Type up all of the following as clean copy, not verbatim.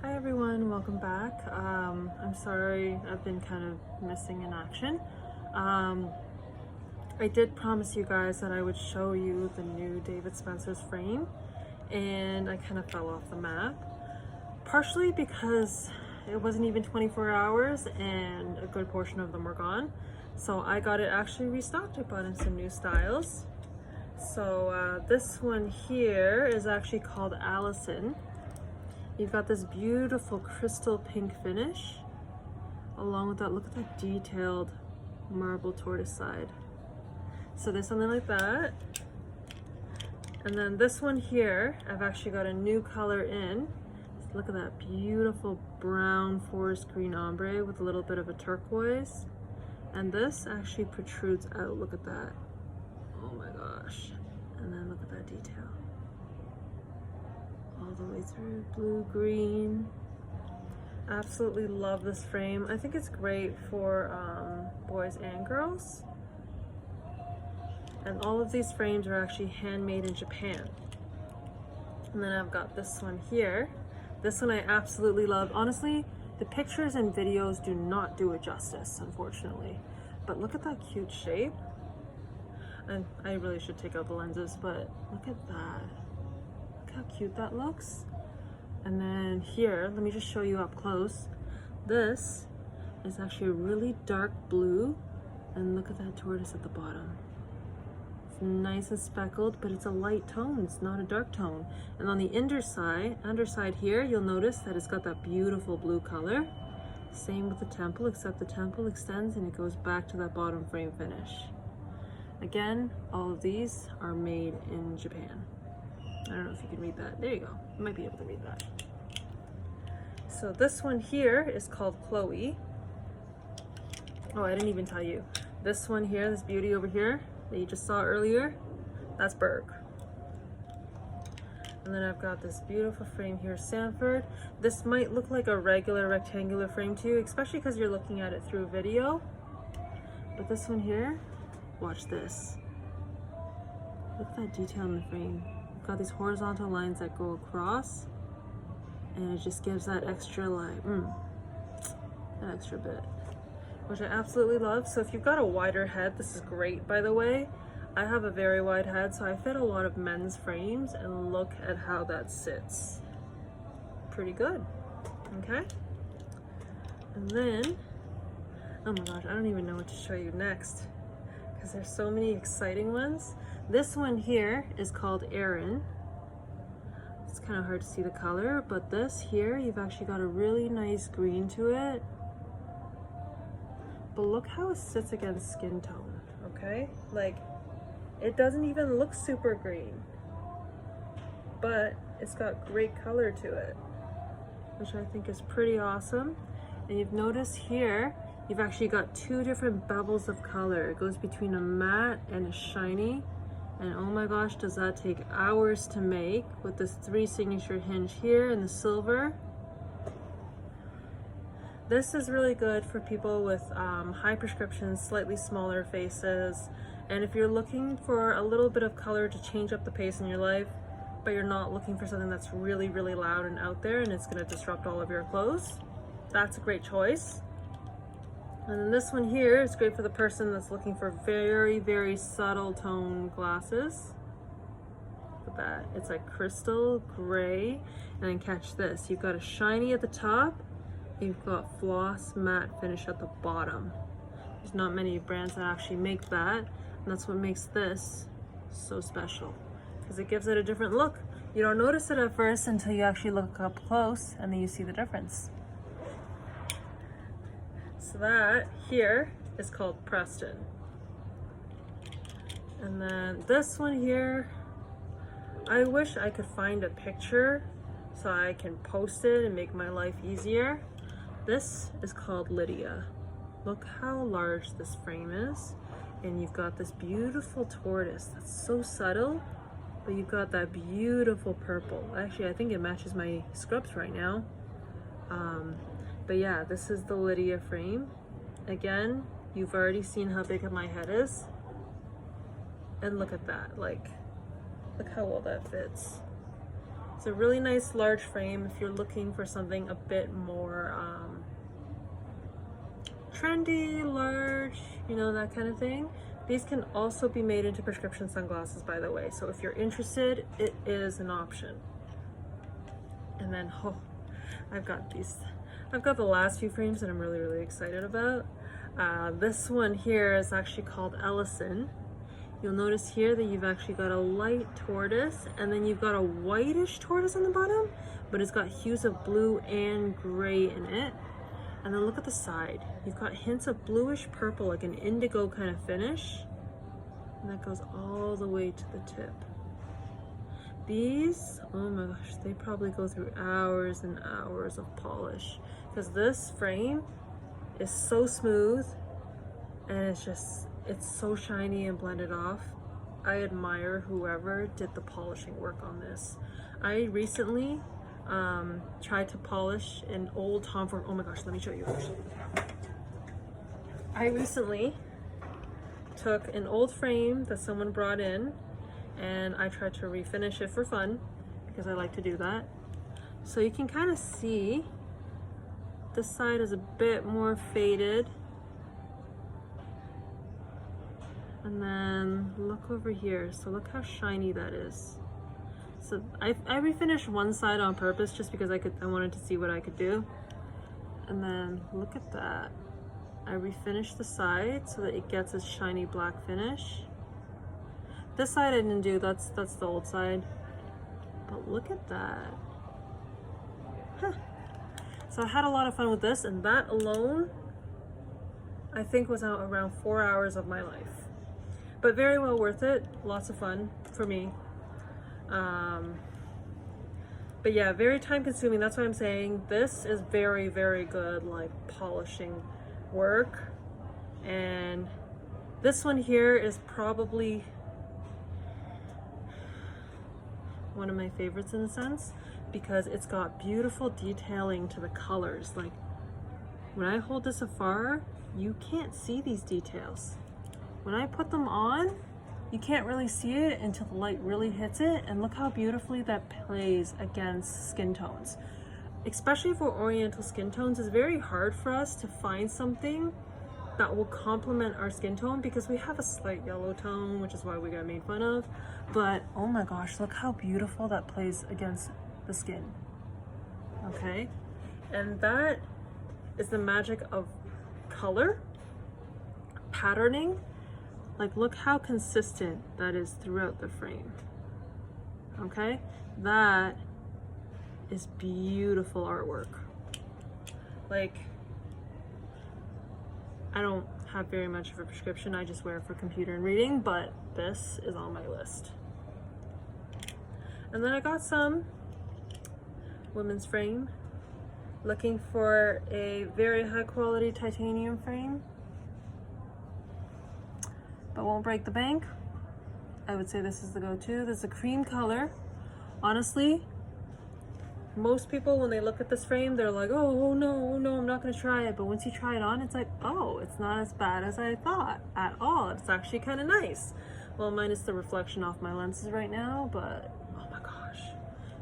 Hi everyone, welcome back. I'm sorry I've been kind of missing in action. I did promise you guys that I would show you the new David Spenser's frame, and I kind of fell off the map. Partially because it wasn't even 24 hours and a good portion of them were gone. So I got it actually restocked. I bought in some new styles. So this one here is actually called Allison. You've got this beautiful crystal pink finish. Along with that, look at that detailed marble tortoise side. So there's something like that. And then this one here, I've actually got a new color in. Look at that beautiful brown forest green ombre with a little bit of a turquoise. And this actually protrudes out, look at that. Oh my gosh. And then look at that detail. All the way through, blue, green. Absolutely love this frame. I think it's great for boys and girls. And all of these frames are actually handmade in Japan. And then I've got this one here. This one I absolutely love. Honestly, the pictures and videos do not do it justice, unfortunately. But look at that cute shape. And I really should take out the lenses, but look at that. Look how cute that looks. And then here, let me just show you up close. This is actually a really dark blue, and look at that tortoise at the bottom. It's nice and speckled, but it's a light tone, it's not a dark tone. And on the underside here, you'll notice that it's got that beautiful blue color. Same with the temple, except the temple extends and it goes back to that bottom frame finish. Again, all of these are made in Japan. I don't know if you can read that. There you go. You might be able to read that. So this one here is called Chloe. Oh, I didn't even tell you. This one here, this beauty over here that you just saw earlier, that's Berg. And then I've got this beautiful frame here, Sanford. This might look like a regular rectangular frame to you, especially because you're looking at it through video. But this one here, watch this. Look at that detail in the frame. You've got these horizontal lines that go across, and it just gives that extra like, that extra bit, which I absolutely love. So if you've got a wider head, this is great, by the way. I have a very wide head, so I fit a lot of men's frames, and look at how that sits. Pretty good, okay? And then, oh my gosh, I don't even know what to show you next because there's so many exciting ones. This one here is called Erin. It's kind of hard to see the color, but this here, you've actually got a really nice green to it. But look how it sits against skin tone, okay? Like, it doesn't even look super green, but it's got great color to it, which I think is pretty awesome. And you've noticed here, you've actually got two different bevels of color. It goes between a matte and a shiny. And oh my gosh, does that take hours to make with this 3 signature hinge here and the silver. This is really good for people with high prescriptions, slightly smaller faces. And if you're looking for a little bit of color to change up the pace in your life, but you're not looking for something that's really, really loud and out there and it's gonna disrupt all of your clothes, that's a great choice. And then this one here is great for the person that's looking for very, very subtle tone glasses. Look at that. It's like crystal gray. And then catch this. You've got a shiny at the top. You've got floss matte finish at the bottom. There's not many brands that actually make that. And that's what makes this so special, because it gives it a different look. You don't notice it at first until you actually look up close and then you see the difference. So that here is called Preston. And then this one here, I wish I could find a picture so I can post it and make my life easier. This is called Lydia. Look how large this frame is. And you've got this beautiful tortoise that's so subtle, but you've got that beautiful purple. Actually, I think it matches my scrubs right now. But yeah, this is the Lydia frame. Again, you've already seen how big my head is. And look at that, like, look how well that fits. It's a really nice large frame if you're looking for something a bit more trendy, large, you know, that kind of thing. These can also be made into prescription sunglasses, by the way. So if you're interested, it is an option. And then, oh, I've got the last few frames that I'm really, really excited about. This one here is actually called Ellison. You'll notice here that you've actually got a light tortoise, and then you've got a whitish tortoise on the bottom, but it's got hues of blue and gray in it. And then look at the side. You've got hints of bluish purple, like an indigo kind of finish. And that goes all the way to the tip. These, oh my gosh, they probably go through hours and hours of polish, because this frame is so smooth and it's so shiny and blended off. I admire whoever did the polishing work on this. I recently tried to polish an old Tom Ford. Oh my gosh, let me show you actually. I recently took an old frame that someone brought in and I tried to refinish it for fun because I like to do that. So you can kind of see this side is a bit more faded. And then look over here. So look how shiny that is. So I refinished one side on purpose just because I wanted to see what I could do. And then look at that. I refinished the side so that it gets a shiny black finish. This side I didn't do, that's the old side. But look at that. Huh. So I had a lot of fun with this, and that alone I think was out around 4 hours of my life. But very well worth it, lots of fun for me. But yeah, very time consuming. That's why I'm saying this is very, very good, like polishing work. And this one here is probably one of my favorites in a sense, because it's got beautiful detailing to the colors. Like when I hold this afar, you can't see these details. When I put them on, you can't really see it until the light really hits it, and look how beautifully that plays against skin tones. Especially for Oriental skin tones, it's very hard for us to find something that will complement our skin tone because we have a slight yellow tone, which is why we got made fun of. But oh my gosh, look how beautiful that plays against the skin. Okay, and that is the magic of color, patterning. Like look how consistent that is throughout the frame. Okay, that is beautiful artwork. Like I don't have very much of a prescription, I just wear it for computer and reading, but this is on my list. And then I got some women's frame, looking for a very high quality titanium frame, but won't break the bank. I would say this is the go-to. This is a cream color. Honestly, most people when they look at this frame, they're like, oh no, I'm not gonna try it. But once you try it on, it's like, oh, it's not as bad as I thought at all. It's actually kind of nice. Well, minus the reflection off my lenses right now, but oh my gosh.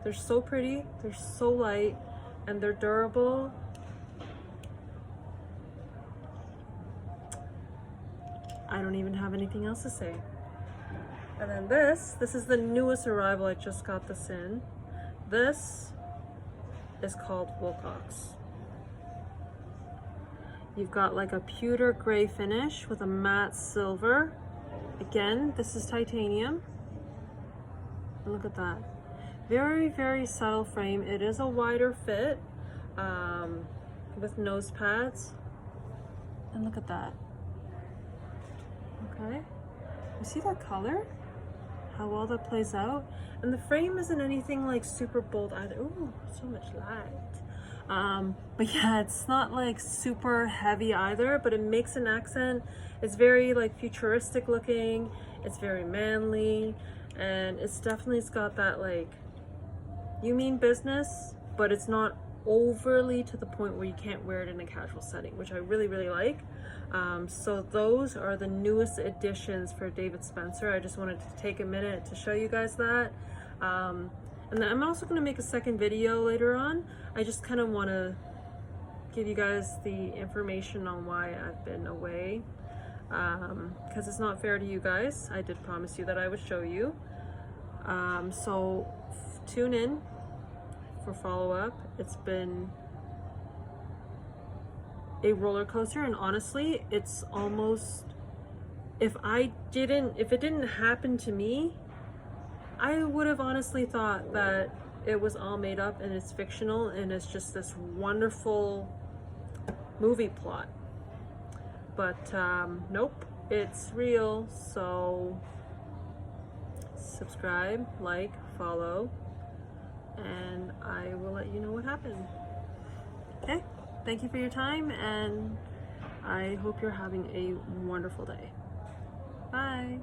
They're so pretty, they're so light, and they're durable. I don't even have anything else to say. And then this is the newest arrival. I just got this in. This is called Wilcox. You've got like a pewter gray finish with a matte silver. Again, this is titanium. And look at that. Very, very subtle frame. It is a wider fit with nose pads. And look at that. Okay, you see that color? How well that plays out? And the frame isn't anything like super bold either. Ooh, so much light. But yeah, it's not like super heavy either, but it makes an accent. It's very like futuristic looking. It's very manly, and it's got that like, you mean business, but it's not overly to the point where you can't wear it in a casual setting, which I really, really like. So those are the newest additions for David Spenser. I just wanted to take a minute to show you guys that. And then I'm also going to make a second video later on. I just kind of want to give you guys the information on why I've been away, because it's not fair to you guys. I did promise you that I would show you. So tune in for follow-up. It's been a roller coaster, and honestly, it's almost, if it didn't happen to me, I would have honestly thought that it was all made up and it's fictional and it's just this wonderful movie plot. But nope, it's real. So subscribe, like, follow, and I will let you know what happened. Okay, thank you for your time, and I hope you're having a wonderful day. Bye.